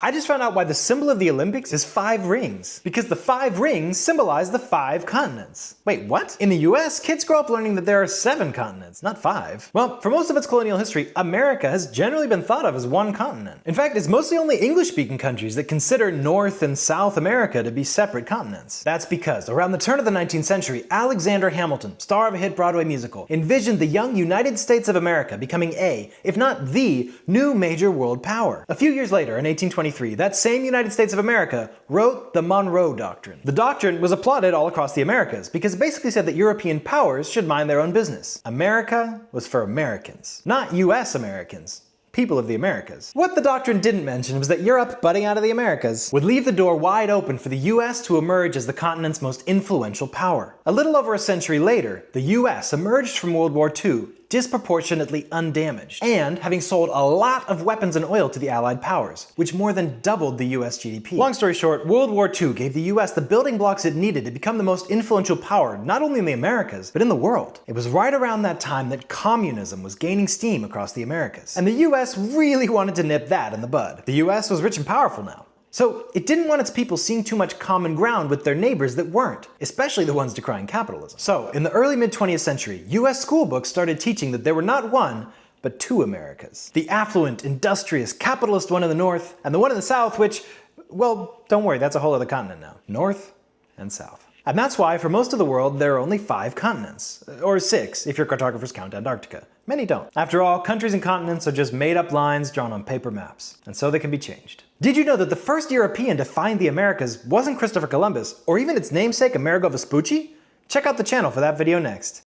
I just found out why the symbol of the Olympics is 5 rings. Because the 5 rings symbolize the 5 continents. Wait, what? In the US, kids grow up learning that there are 7 continents, not 5. Well, for most of its colonial history, America has generally been thought of as one continent. In fact, it's mostly only English-speaking countries that consider North and South America to be separate continents. That's because, around the turn of the 19th century, Alexander Hamilton, star of a hit Broadway musical, envisioned the young United States of America becoming a, if not the, new major world power. A few years later, in 1823, that same United States of America wrote the Monroe Doctrine. The doctrine was applauded all across the Americas because it basically said that European powers should mind their own business. America was for Americans, not US Americans. People of the Americas. What the doctrine didn't mention was that Europe, butting out of the Americas, would leave the door wide open for the US to emerge as the continent's most influential power. A little over a century later, the US emerged from World War II disproportionately undamaged, and having sold a lot of weapons and oil to the Allied powers, which more than doubled the US GDP. Long story short, World War II gave the US the building blocks it needed to become the most influential power, not only in the Americas, but in the world. It was right around that time that communism was gaining steam across the Americas, and the US really wanted to nip that in the bud. The US was rich and powerful now. So it didn't want its people seeing too much common ground with their neighbors that weren't, especially the ones decrying capitalism. So in the early mid-20th century, US school books started teaching that there were not one, but 2 Americas. The affluent, industrious, capitalist one in the north, and the one in the south which, well, don't worry, that's a whole other continent now. North and south. And that's why, for most of the world, there are only 5 continents. Or 6, if your cartographers count Antarctica. Many don't. After all, countries and continents are just made-up lines drawn on paper maps. And so they can be changed. Did you know that the first European to find the Americas wasn't Christopher Columbus, or even its namesake Amerigo Vespucci? Check out the channel for that video next.